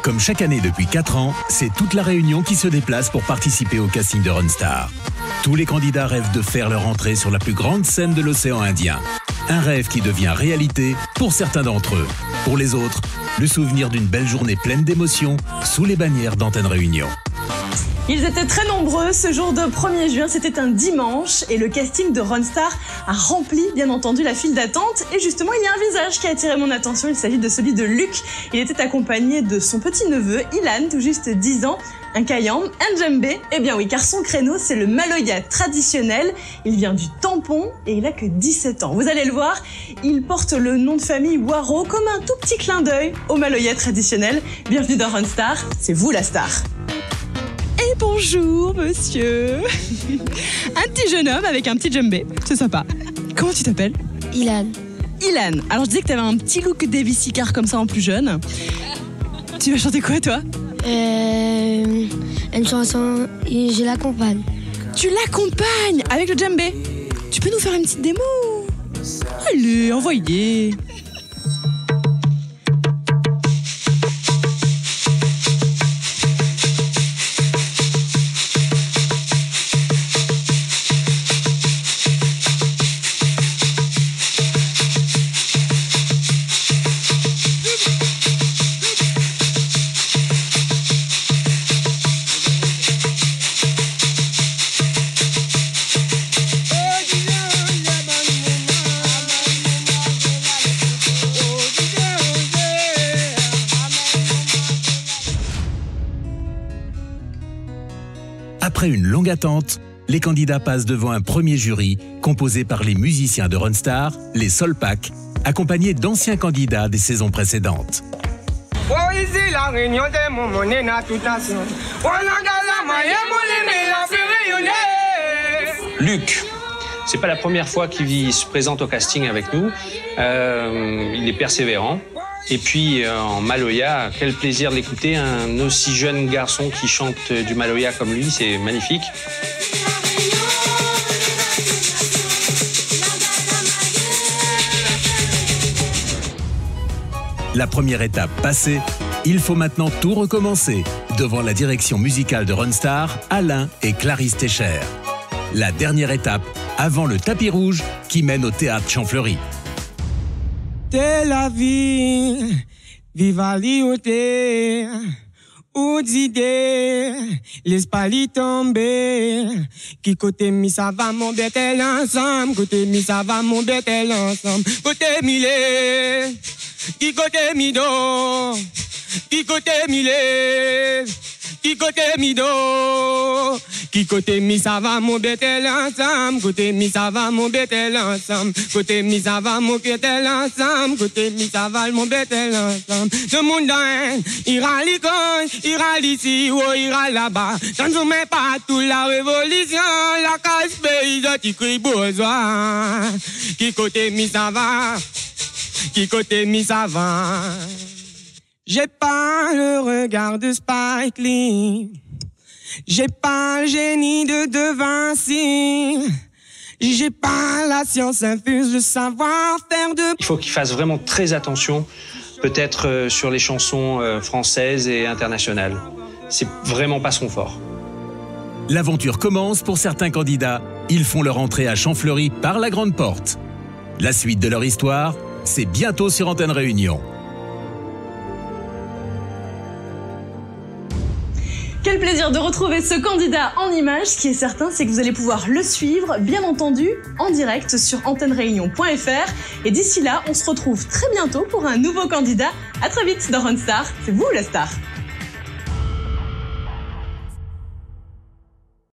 Comme chaque année depuis 4 ans, c'est toute la Réunion qui se déplace pour participer au casting de Ronstar. Tous les candidats rêvent de faire leur entrée sur la plus grande scène de l'océan Indien. Un rêve qui devient réalité pour certains d'entre eux. Pour les autres, le souvenir d'une belle journée pleine d'émotions sous les bannières d'Antenne Réunion. Ils étaient très nombreux ce jour de 1er juin, c'était un dimanche et le casting de Ronstar a rempli bien entendu la file d'attente. Et justement, il y a un visage qui a attiré mon attention, il s'agit de celui de Luc. Il était accompagné de son petit-neveu, Ilan, tout juste 10 ans, un Kayam, un djembé. Eh bien oui, car son créneau, c'est le maloya traditionnel. Il vient du tampon et il a que 17 ans. Vous allez le voir, il porte le nom de famille Waro comme un tout petit clin d'œil au maloya traditionnel. Bienvenue dans Ronstar, c'est vous la star. Et bonjour, monsieur. Un petit jeune homme avec un petit djembé, c'est sympa. Comment tu t'appelles? Ilan. Ilan. Alors je disais que t'avais un petit look Davis Sicard comme ça en plus jeune. Tu vas chanter quoi, toi? Une chanson, je l'accompagne. Tu l'accompagnes avec le djembé? Tu peux nous faire une petite démo? Allez, envoyez. Après une longue attente, les candidats passent devant un premier jury composé par les musiciens de Ronstar, les Solpak, accompagnés d'anciens candidats des saisons précédentes. Luc, c'est pas la première fois qu'il se présente au casting avec nous. Il est persévérant. Et puis en maloya, quel plaisir de l'écouter, un aussi jeune garçon qui chante du maloya comme lui, c'est magnifique. La première étape passée, il faut maintenant tout recommencer devant la direction musicale de Ronstar, Alain et Clarisse Técher. La dernière étape avant le tapis rouge qui mène au théâtre Champfleury. C'est la vie, viva l'ioté, ou d'idées, l'esprit tombé, qui côté mi ça va mon bêtel ensemble, côté mi ça va mon bêtel ensemble, côté milé, qui côté mi do, qui côté milé, qui côté mi do, qui côté mi ça va mon bêtel ensemble, côté mi ça va mon bêtel ensemble, côté mi ça va mon bêtel ensemble, côté mi ça va mon bêtel ensemble. Le monde d'un, ira l'école, ira ici ou ira là-bas. Quand on met pas toute la révolution, la casse paysanne qui crie bourgeois. Qui côté mi ça va, qui côté mi ça va. J'ai pas le regard de Spike Lee. J'ai pas le génie de De Vinci. J'ai pas la science infuse, le savoir-faire de... Il faut qu'il fasse vraiment très attention, peut-être sur les chansons françaises et internationales. C'est vraiment pas son fort. L'aventure commence pour certains candidats. Ils font leur entrée à Champfleury par la grande porte. La suite de leur histoire, c'est bientôt sur Antenne Réunion. Quel plaisir de retrouver ce candidat en images. Ce qui est certain, c'est que vous allez pouvoir le suivre, bien entendu, en direct sur antennereunion.fr. Et d'ici là, on se retrouve très bientôt pour un nouveau candidat. À très vite dans Ronstar, c'est vous la star.